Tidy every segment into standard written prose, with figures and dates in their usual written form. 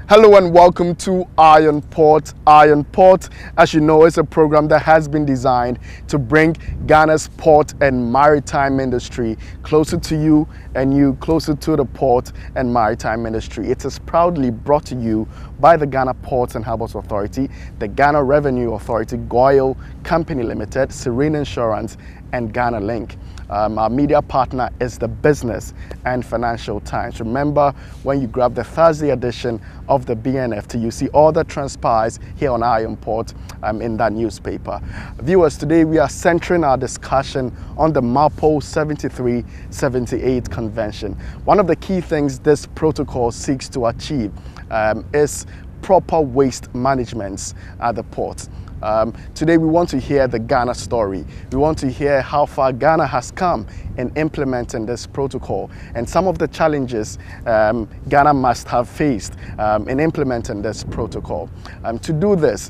Hello and welcome to Iron Port. Iron Port, as you know, is a program that has been designed to bring Ghana's port and maritime industry closer to you and you closer to the port and maritime industry. It is proudly brought to you by the Ghana Ports and Harbours Authority, the Ghana Revenue Authority, Goyle Company Limited, Serene Insurance, and Ghana Link. Our media partner is the Business and Financial Times. Remember, when you grab the Thursday edition of the BNFT, you see all that transpires here on Iron Port in that newspaper. Viewers, today we are centering our discussion on the MARPOL 73-78 Convention. One of the key things this protocol seeks to achieve is proper waste management at the port. Today we want to hear the Ghana story. We want to hear how far Ghana has come in implementing this protocol and some of the challenges Ghana must have faced in implementing this protocol. To do this,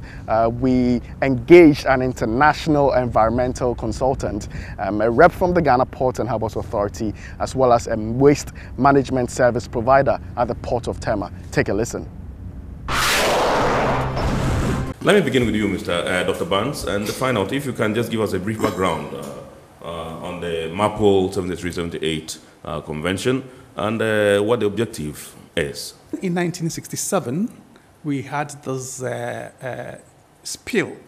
we engaged an international environmental consultant, a rep from the Ghana Ports and Harbours Authority, as well as a waste management service provider at the Port of Tema. Take a listen. Let me begin with you, Dr. Barnes, and find out if you can just give us a brief background on the MARPOL 73-78 Convention and what the objective is. In 1967, we had this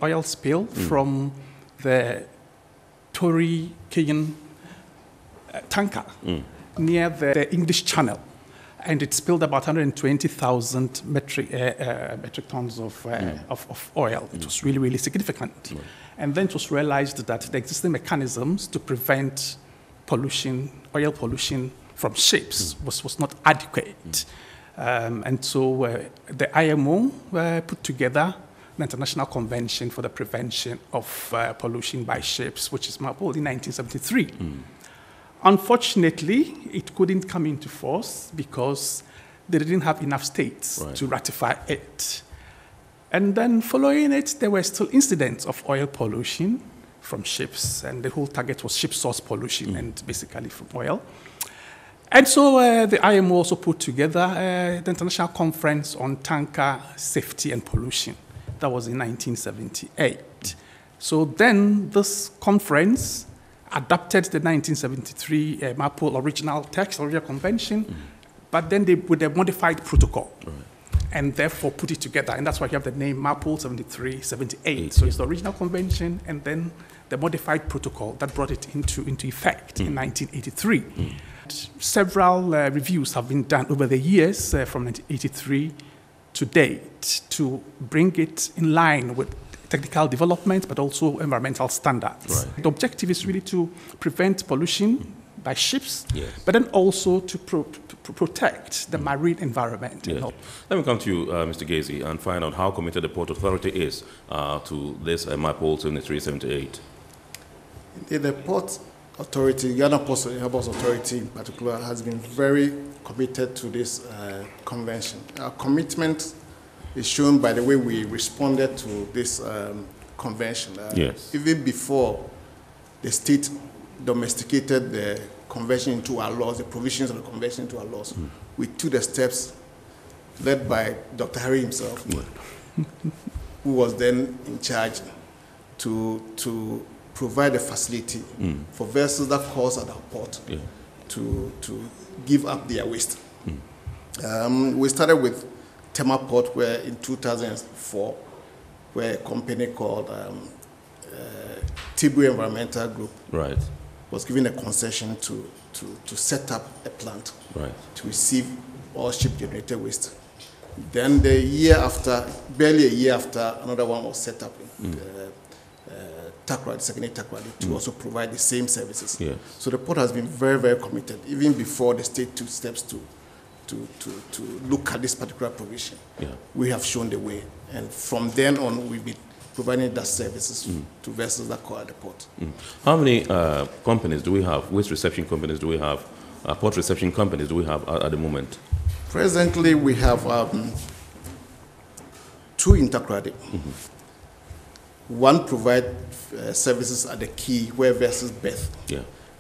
oil spill from the Tory Cayenne tanker near the English Channel. And it spilled about 120,000 metric tons of oil. It was really, really significant. And then it was realized that the existing mechanisms to prevent pollution, oil pollution from ships was not adequate. And so the IMO put together the International Convention for the Prevention of Pollution by Ships, which is MARPOL in 1973. Unfortunately, it couldn't come into force because they didn't have enough states to ratify it. And then following it, there were still incidents of oil pollution from ships, and the whole target was ship source pollution and basically from oil. And so the IMO also put together the International Conference on Tanker Safety and Pollution. That was in 1978. So then this conference adopted the 1973 MARPOL original text, original convention, but then with a modified protocol, and therefore put it together. And that's why you have the name MARPOL 73-78. So it's the original convention and then the modified protocol that brought it into effect in 1983. Several reviews have been done over the years from 1983 to date to bring it in line with technical development, but also environmental standards. The objective is really to prevent pollution by ships, but then also to protect the marine environment. Let me come to you, Mr. Gazy, and find out how committed the Port Authority is to this MARPOL 73-78. The Port Authority, Ghana Ports and Harbours Authority in particular, has been very committed to this convention. Our commitment is shown by the way we responded to this convention. Even before the state domesticated the convention into our laws, the provisions of the convention into our laws, we took the steps led by Dr. Harry himself, who was then in charge to provide a facility for vessels that calls at our port to give up their waste. We started with Tema Port, where in 2004, where a company called Tibri Environmental Group was given a concession to set up a plant to receive all ship-generated waste. Then the year after, barely a year after, another one was set up in Takoradi, secondary Takoradi, to also provide the same services. So the port has been very, very committed, even before the state took steps to look at this particular provision. We have shown the way, and from then on we've been providing that services to vessels that call at the port. How many companies do we have, waste reception companies do we have, port reception companies do we have at the moment? Presently we have 2 in Takoradi. One provides services at the quay where vessels berth.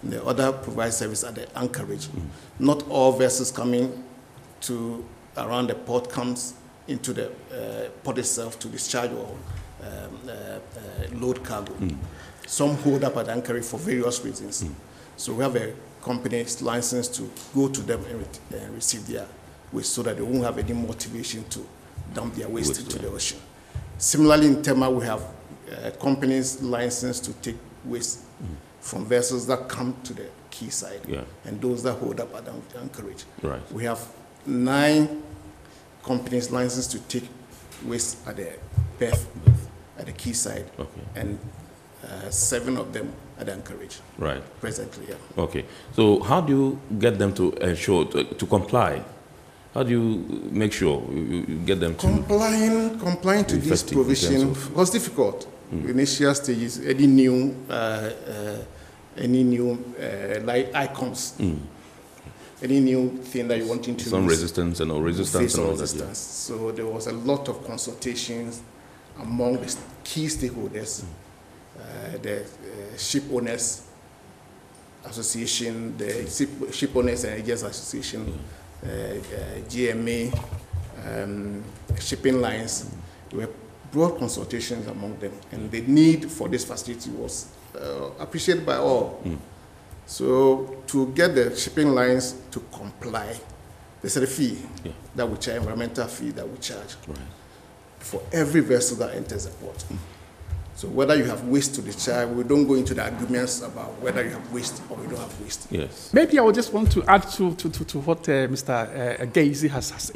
And the other provides service at the anchorage. Not all vessels coming to around the port comes into the port itself to discharge or load cargo. Some hold up at anchorage for various reasons. So we have a company's license to go to them and receive their waste so that they won't have any motivation to dump their waste into the ocean. Similarly, in Tema, we have companies' license to take waste from vessels that come to the quayside and those that hold up at anchorage. Right. We have 9 companies' license to take waste at the berth, at the quayside, and 7 of them at anchorage. Right. Presently, yeah. Okay. So how do you get them to ensure to comply? How do you make sure you get them to complying to this provision was difficult. Initial stages, any new like icons, any new thing that you want to introduce. Some resistance and all resistance and all that. Yeah. So there was a lot of consultations among the key stakeholders, the ship owners association, the ship owners and agents association, GMA, shipping lines. There were broad consultations among them, and the need for this facility was appreciated by all. So to get the shipping lines to comply, there's a fee that we charge, environmental fee that we charge for every vessel that enters the port. So whether you have waste to discharge, we don't go into the arguments about whether you have waste or you don't have waste. Yes. Maybe I would just want to add to what Mr. Gazy has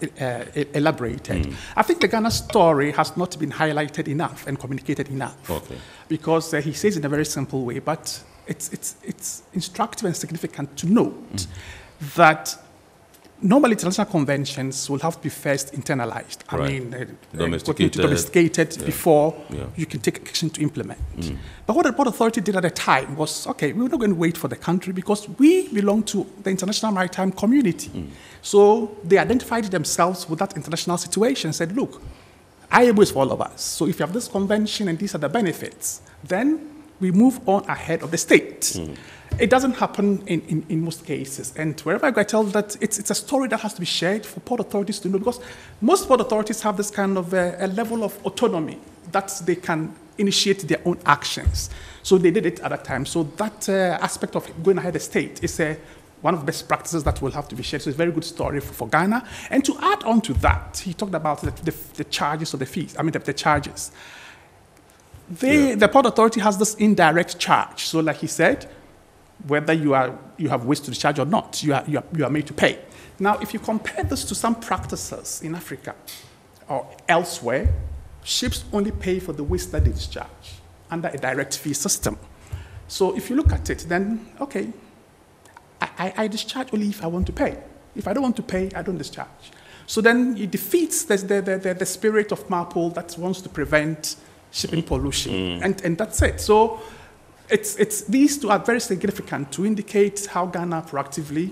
elaborated. I think the Ghana story has not been highlighted enough and communicated enough. Okay. Because he says in a very simple way, but it's instructive and significant to note that normally international conventions will have to be first internalized. I mean, domesticated before you can take action to implement. But what the Port Authority did at the time was, okay, we're not going to wait for the country because we belong to the international maritime community. So they identified themselves with that international situation and said, look, IABO is for all of us. So if you have this convention and these are the benefits, then we move on ahead of the state. It doesn't happen in most cases. And wherever I go, I tell that it's a story that has to be shared for port authorities to know, because most port authorities have this kind of a level of autonomy that they can initiate their own actions. So they did it at that time. So that aspect of going ahead of the state is one of the best practices that will have to be shared. So it's a very good story for Ghana. And to add on to that, he talked about the charges or the fees, the charges. The Port Authority has this indirect charge. So like he said, whether you have waste to discharge or not, you are made to pay. Now, if you compare this to some practices in Africa or elsewhere, ships only pay for the waste that they discharge under a direct fee system. So if you look at it, then, okay, I discharge only if I want to pay. If I don't want to pay, I don't discharge. So then it defeats the spirit of MARPOL that wants to prevent shipping pollution, and that's it. So these two are very significant to indicate how Ghana proactively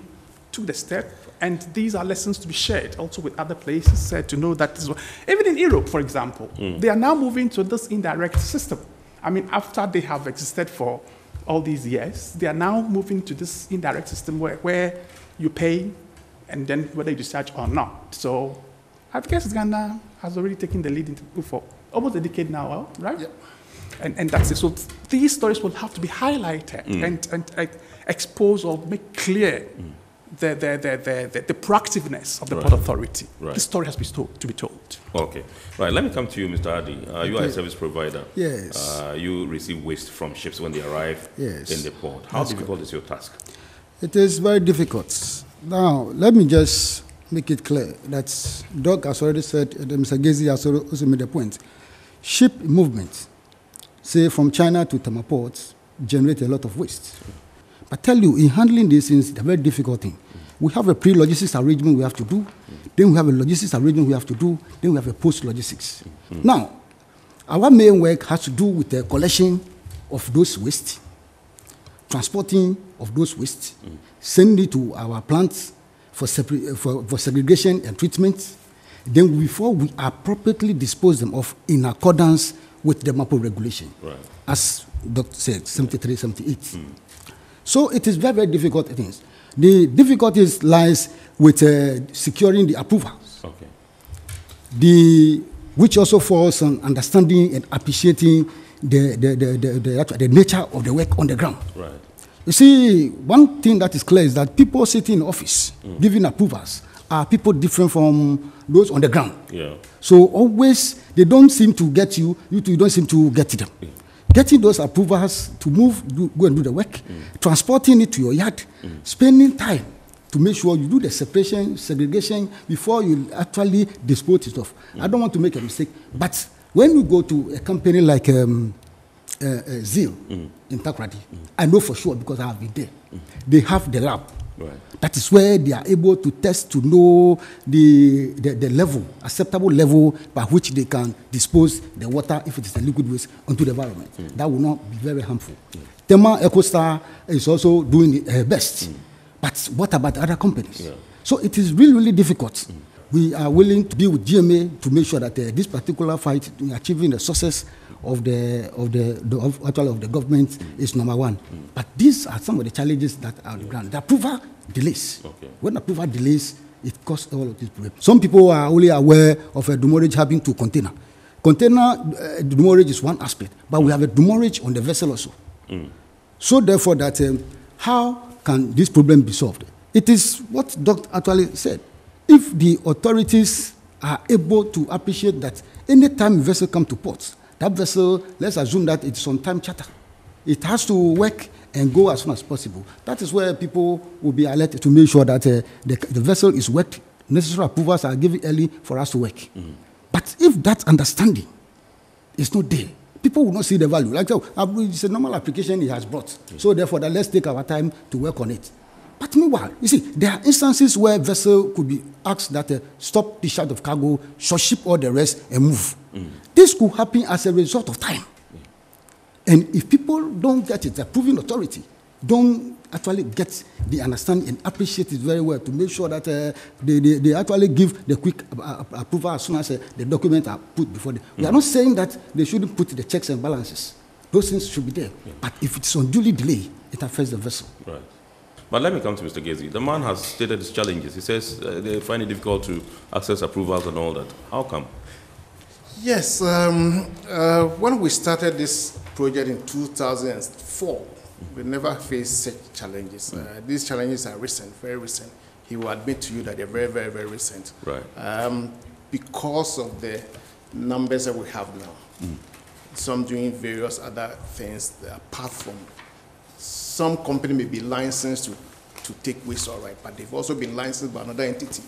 took the step, and these are lessons to be shared also with other places to know that even in Europe, for example, they are now moving to this indirect system. I mean, after they have existed for all these years, they are now moving to this indirect system where you pay and then whether you discharge or not. So I guess Ghana has already taken the lead for almost a decade now, right? Yeah. And that's it. So these stories will have to be highlighted and expose or make clear the proactiveness of the Port Authority. Right. This story has to be told. Okay. Right. Let me come to you, Mr. Adi. You are a service provider. Yes. You receive waste from ships when they arrive in the port. How difficult is your task? It is very difficult. Now, let me just make it clear that Doc has already said, Mr. Gazy has also made a point. Ship movement, say from China to Tema ports, generate a lot of waste. But tell you, in handling these things, it's a very difficult thing. We have a pre-logistics arrangement we have to do, then we have a logistics arrangement we have to do, then we have a post-logistics. Now, our main work has to do with the collection of those waste, transporting of those waste, sending it to our plants for segregation and treatment. Then before we appropriately dispose them of in accordance with the MARPOL regulation, as Dr. said, 73, 78. So it is very, very difficult things. The difficulties lies with securing the approvals. Okay. which also falls on understanding and appreciating the nature of the work on the ground. Right. You see, one thing that is clear is that people sitting in office giving approvals are people different from those on the ground. Yeah. So always, they don't seem to get you, you don't seem to get them. Yeah. Getting those approvals to go and do the work, transporting it to your yard, spending time to make sure you do the separation, segregation before you actually dispose it off. I don't want to make a mistake, but when you go to a company like Zeal in Takoradi, I know for sure because I have been there. They have the lab. Right. That is where they are able to test to know the level, acceptable level by which they can dispose the water, if it is a liquid waste, onto the environment. That will not be very harmful. Tema EcoStar is also doing her best. But what about other companies? Yeah. So it is really, really difficult. We are willing to be with GMA to make sure that this particular fight in achieving the success of the government is number one. But these are some of the challenges that are on the ground. The approval delays. Okay. When approval delays, it causes all of these problems. Some people are only aware of a demurrage happening to container. Container demurrage is one aspect, but we have a demurrage on the vessel also. So therefore, that how can this problem be solved? It is what Doc actually said. If the authorities are able to appreciate that any time a vessel comes to port, that vessel, let's assume that it's on time charter. It has to work and go as soon as possible. That is where people will be alerted to make sure that the vessel is worked, necessary approvals are given early for us to work. But if that understanding is not there, people will not see the value. Like, it's a normal application he has brought. So therefore, let's take our time to work on it. But meanwhile, you see, there are instances where vessel could be asked that stop discharge of cargo, ship all the rest, and move. This could happen as a result of time. And if people don't get it, the approving authority don't actually get the understanding and appreciate it very well to make sure that they actually give the quick approval as soon as the documents are put before them. We are not saying that they shouldn't put the checks and balances. Those things should be there. But if it's unduly delayed, it affects the vessel. Right. But let me come to Mr. Gezi. The man has stated his challenges. He says they find it difficult to access approvals and all that. How come? Yes. When we started this project in 2004, we never faced such challenges. These challenges are recent, very recent. He will admit to you that they're very, very, very recent. Right. Because of the numbers that we have now. Some doing various other things apart from. Some company may be licensed to take waste, all right, but they've also been licensed by another entity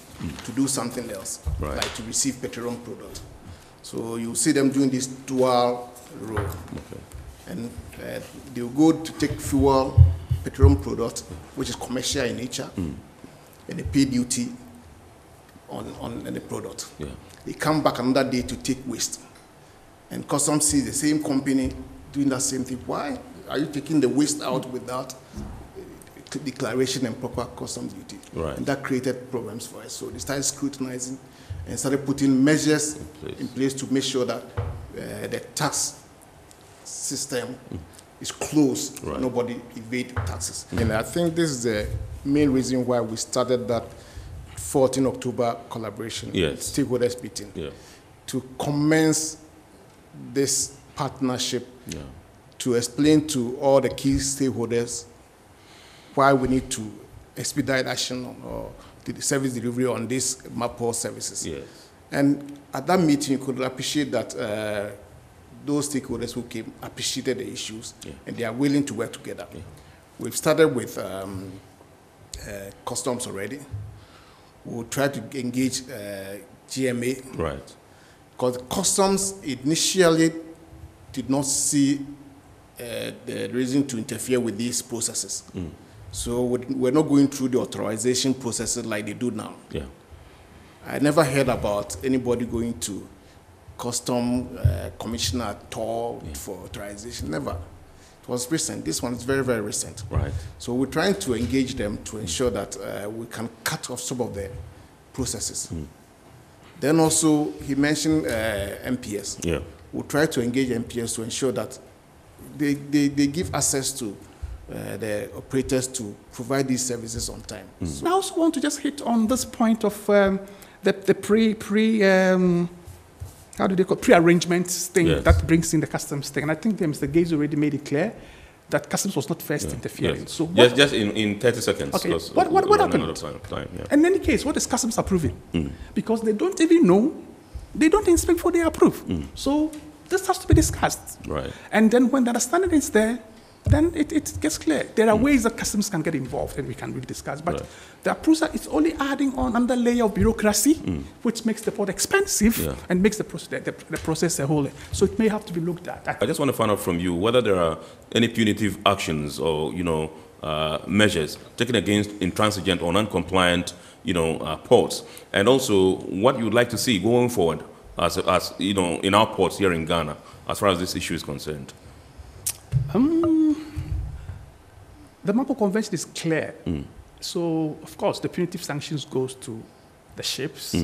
to do something else, like to receive petroleum product. So you see them doing this dual role. Okay. And they'll go to take fuel, petroleum product, which is commercial in nature, and they pay duty on the product. Yeah. They come back another day to take waste. And customs sees the same company doing that same thing. Why are you taking the waste out without declaration and proper customs duty? Right. And that created problems for us. So they started scrutinizing and started putting measures in place to make sure that the tax system is closed. Right. Nobody evade taxes. And I think this is the main reason why we started that 14 October collaboration, stakeholders meeting, to commence this partnership, to explain to all the key stakeholders why we need to expedite action or the service delivery on these MAPOL services. Yes. And at that meeting, you could appreciate that those stakeholders who came appreciated the issues, and they are willing to work together. Yeah. We've started with customs already. We'll try to engage GMA. Right. Because customs initially did not see the reason to interfere with these processes. So we're not going through the authorization processes like they do now. Yeah. I never heard about anybody going to custom commissioner at all for authorization. Never. It was recent. This one is very, very recent. Right. So we're trying to engage them to ensure that we can cut off some of the processes. Then also, he mentioned MPS. Yeah. We'll try to engage MPS to ensure that they give access to the operators to provide these services on time. I also want to just hit on this point of how do they call pre-arrangement thing Yes. that brings in the customs thing. And I think Mr. Gaze already made it clear that customs was not first interfering. Yes. So what, just in 30 seconds. Okay, 'cause what we're running happened? out of time, yeah. in any case, what is customs approving? Because they don't even know, they don't inspect before they approve. So this has to be discussed. Right. And then when the understanding is there, then it gets clear. There are ways that customs can get involved and we can really discuss. But Right. the approval is only adding on another layer of bureaucracy, which makes the port expensive and makes the process a whole. So it may have to be looked at. I just want to find out from you whether there are any punitive actions or, measures taken against intransigent or non-compliant, ports, and also what you would like to see going forward as in our ports here in Ghana, as far as this issue is concerned. The MAPO Convention is clear. So, of course, the punitive sanctions goes to the ships.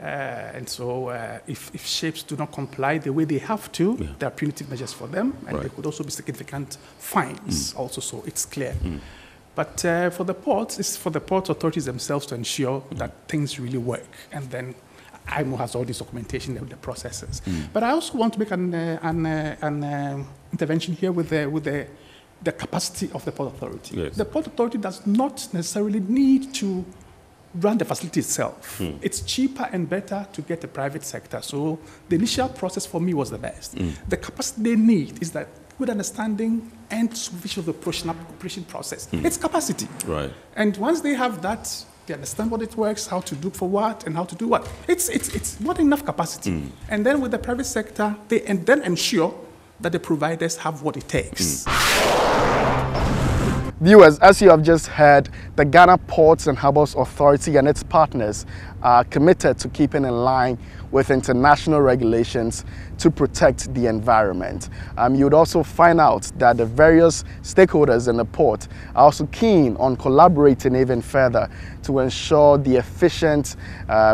And so if ships do not comply the way they have to, there are punitive measures for them. And there could also be significant fines also, so it's clear. But for the ports, it's for the port authorities themselves to ensure that things really work. And then IMO has all this documentation of the processes. But I also want to make an intervention here with the capacity of the port authority. Yes. The port authority does not necessarily need to run the facility itself. It's cheaper and better to get the private sector. So the initial process for me was the best. The capacity they need is that good understanding and supervision of the operation process. It's capacity. Right. And once they have that, they understand what it works, how to do for what, and how to do what. It's not enough capacity. And then with the private sector, they then ensure that the providers have what it takes. Viewers, as you have just heard, the Ghana Ports and Harbours Authority and its partners are committed to keeping in line with international regulations to protect the environment. You would also find out that the various stakeholders in the port are also keen on collaborating even further to ensure the efficient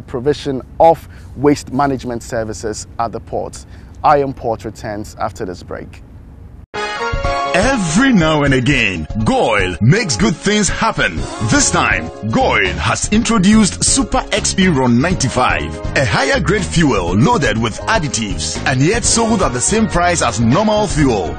provision of waste management services at the ports. Iron Port returns after this break. Every now and again, Goil makes good things happen. This time, Goil has introduced Super XP Ron 95, a higher grade fuel loaded with additives and yet sold at the same price as normal fuel.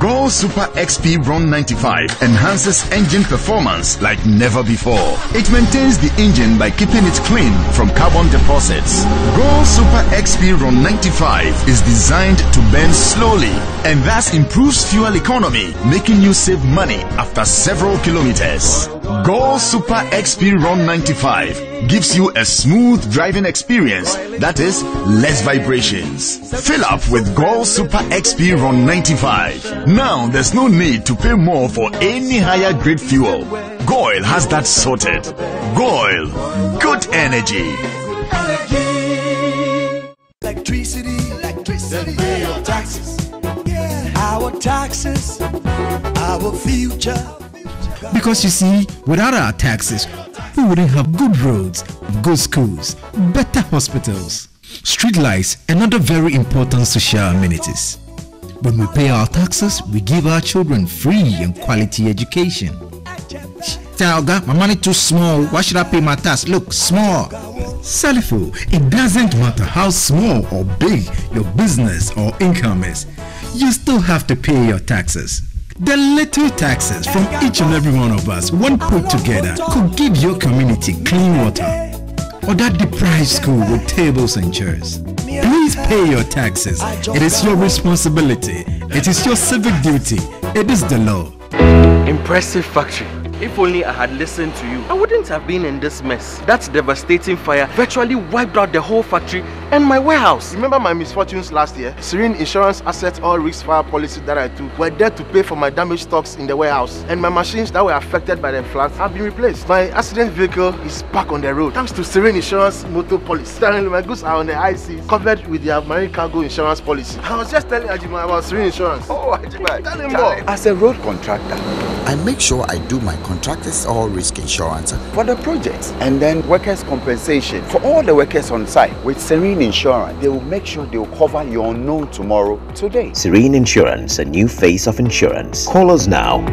Goil Super XP Ron 95 enhances engine performance like never before. It maintains the engine by keeping it clean from carbon deposits. Goil Super XP Ron 95 is designed to burn slowly and thus improves fuel economy, making you save money after several kilometers. Goil Super XP Ron 95 gives you a smooth driving experience, that is, less vibrations. Fill up with Goil Super XP Ron 95. Now there's no need to pay more for any higher grade fuel. Goil has that sorted. Goil, good energy. Electricity, pay your taxes. Our taxes, our future. Because you see, without our taxes, we wouldn't have good roads, good schools, better hospitals, street lights, and other very important social amenities. When we pay our taxes, we give our children free and quality education. Talga, my money too small. Why should I pay my tax? Look, small. Salifo, it doesn't matter how small or big your business or income is. You still have to pay your taxes. The little taxes from each and every one of us, when put together, could give your community clean water or that deprived school with tables and chairs. Please pay your taxes. It is your responsibility. It is your civic duty. It is the law. Impressive factory. If only I had listened to you, I wouldn't have been in this mess. That devastating fire virtually wiped out the whole factory and my warehouse. Remember my misfortunes last year? Serene Insurance Asset All Risk Fire policy that I took were there to pay for my damaged stocks in the warehouse, and my machines that were affected by the floods have been replaced. My accident vehicle is back on the road thanks to Serene Insurance motor policy. Currently, my goods are on the high seas covered with their marine cargo insurance policy. I was just telling Ajima about Serene Insurance. Oh, Ajima, tell him more. As a road contractor, I make sure I do my contractors all risk insurance for the projects and then workers' compensation for all the workers on site. With Serene Insurance, they will make sure they will cover your unknown tomorrow today. Serene Insurance, a new face of insurance. Call us now.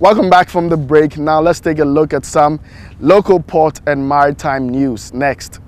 Welcome back from the break. Now let's take a look at some local port and maritime news next.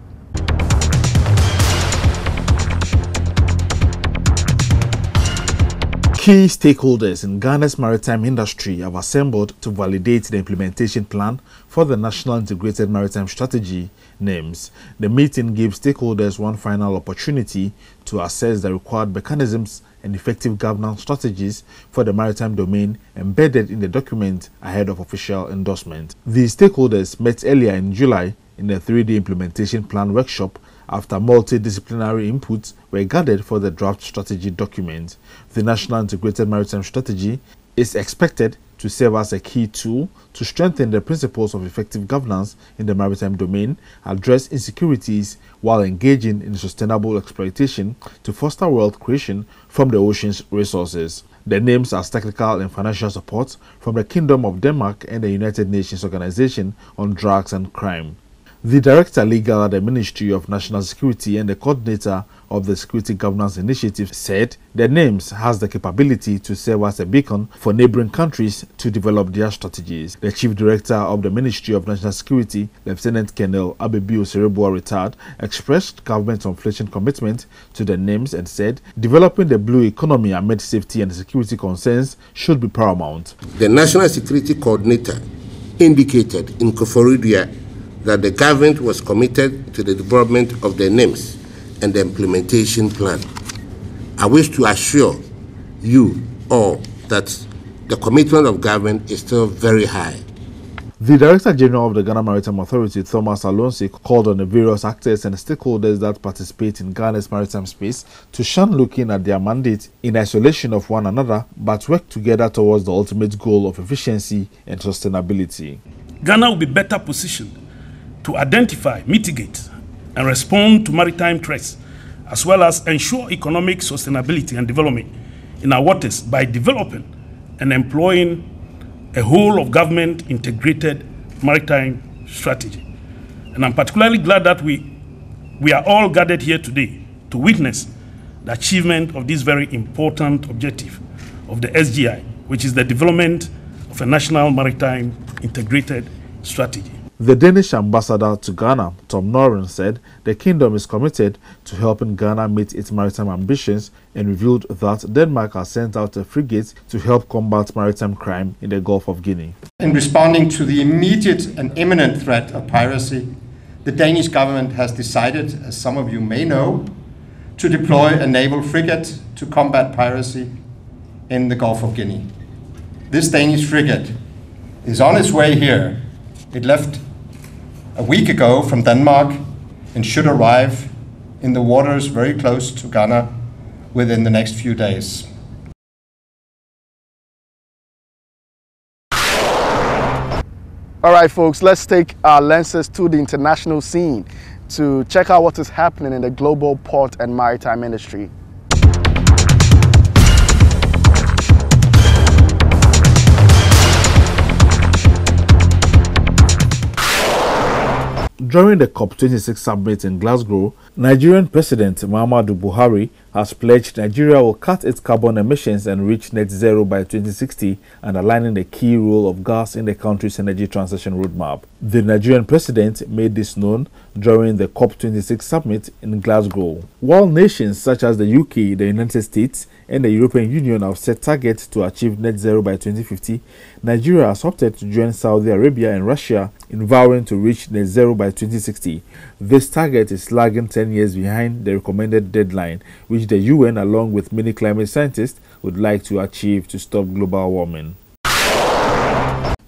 Key stakeholders in Ghana's maritime industry have assembled to validate the implementation plan for the National Integrated Maritime Strategy, NIMS. The meeting gives stakeholders one final opportunity to assess the required mechanisms and effective governance strategies for the maritime domain embedded in the document ahead of official endorsement. The stakeholders met earlier in July in a 3-day implementation plan workshop after multidisciplinary inputs were gathered for the draft strategy document. The National Integrated Maritime Strategy is expected to serve as a key tool to strengthen the principles of effective governance in the maritime domain, address insecurities while engaging in sustainable exploitation to foster wealth creation from the ocean's resources. The NIMS has technical and financial support from the Kingdom of Denmark and the United Nations Organization on Drugs and Crime. The Director Legal at the Ministry of National Security and the coordinator of the Security Governance Initiative said the NIMS has the capability to serve as a beacon for neighboring countries to develop their strategies. The Chief Director of the Ministry of National Security, Lieutenant Colonel Abebio Cerebua Retired, expressed government's unflinching commitment to the NIMS and said developing the blue economy amid safety and security concerns should be paramount. The National Security Coordinator indicated in Koforidua that the government was committed to the development of the NIMS and the implementation plan. I wish to assure you all that the commitment of government is still very high. The Director General of the Ghana Maritime Authority, Thomas Alonsi, called on the various actors and stakeholders that participate in Ghana's maritime space to shun looking at their mandate in isolation of one another, but work together towards the ultimate goal of efficiency and sustainability. Ghana will be better positioned to identify, mitigate, and respond to maritime threats, as well as ensure economic sustainability and development in our waters by developing and employing a whole of government integrated maritime strategy. And I'm particularly glad that we are all gathered here today to witness the achievement of this very important objective of the SGI, which is the development of a national maritime integrated strategy. The Danish ambassador to Ghana, Tom Noren, said the kingdom is committed to helping Ghana meet its maritime ambitions and revealed that Denmark has sent out a frigate to help combat maritime crime in the Gulf of Guinea. In responding to the immediate and imminent threat of piracy, the Danish government has decided, as some of you may know, to deploy a naval frigate to combat piracy in the Gulf of Guinea. This Danish frigate is on its way here. It left a week ago from Denmark and should arrive in the waters very close to Ghana within the next few days. All right, folks, let's take our lenses to the international scene to check out what is happening in the global port and maritime industry. During the COP26 summit in Glasgow, Nigerian President Muhammadu Buhari has pledged Nigeria will cut its carbon emissions and reach net zero by 2060, underlining the key role of gas in the country's energy transition roadmap. The Nigerian president made this known during the COP26 summit in Glasgow. While nations such as the UK, the United States, and the European Union have set targets to achieve net zero by 2050, Nigeria has opted to join Saudi Arabia and Russia in vowing to reach net zero by 2060. This target is lagging 10 years behind the recommended deadline, which the UN, along with many climate scientists, would like to achieve to stop global warming.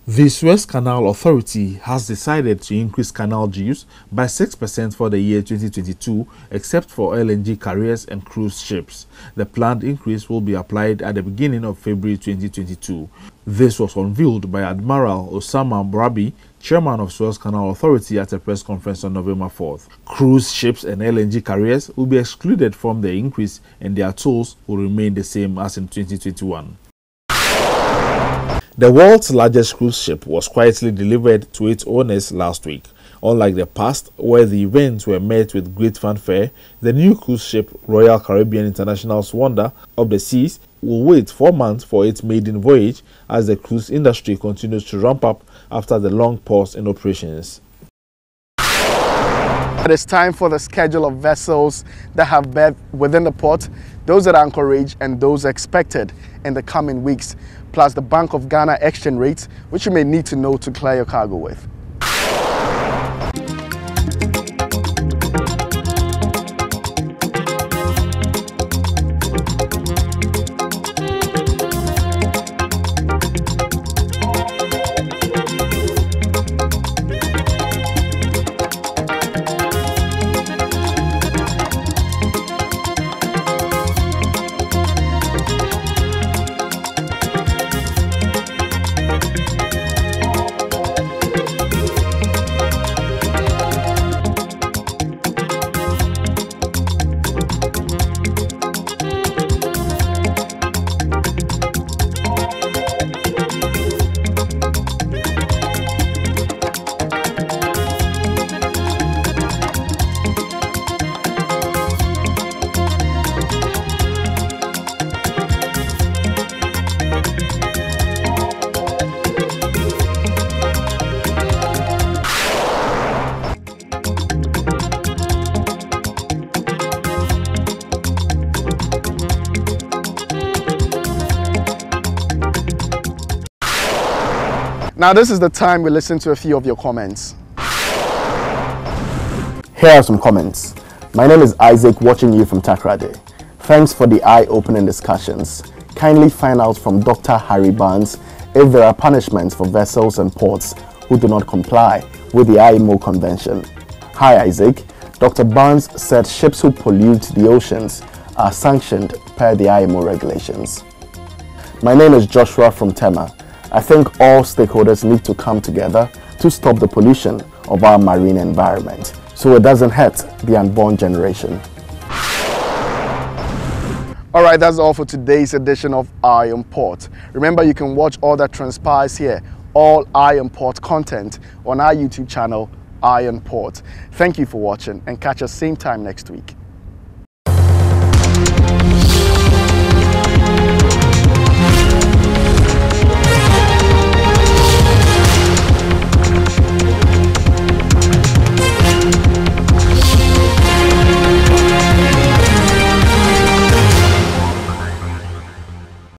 The Suez Canal Authority has decided to increase canal dues by 6% for the year 2022, except for LNG carriers and cruise ships. The planned increase will be applied at the beginning of February 2022. This was unveiled by Admiral Osama Brabi, chairman of Suez Canal Authority, at a press conference on November 4th. Cruise ships and LNG carriers will be excluded from the increase, and their tolls will remain the same as in 2021. The world's largest cruise ship was quietly delivered to its owners last week. Unlike the past, where the events were met with great fanfare, the new cruise ship Royal Caribbean International's Wonder of the Seas will wait 4 months for its maiden voyage as the cruise industry continues to ramp up after the long pause in operations. It is time for the schedule of vessels that have berthed within the port, those at anchorage and those expected in the coming weeks, plus the Bank of Ghana exchange rates, which you may need to know to clear your cargo with. Now this is the time we listen to a few of your comments. Here are some comments. My name is Isaac, watching you from Takrade. Thanks for the eye-opening discussions. Kindly find out from Dr. Harry Barnes if there are punishments for vessels and ports who do not comply with the IMO convention. Hi Isaac, Dr. Barnes said ships who pollute the oceans are sanctioned per the IMO regulations. My name is Joshua from Tema. I think all stakeholders need to come together to stop the pollution of our marine environment so it doesn't hurt the unborn generation. Alright, that's all for today's edition of Eye on Port. Remember, you can watch all that transpires here, all Eye on Port content on our YouTube channel, Eye on Port. Thank you for watching and catch us same time next week.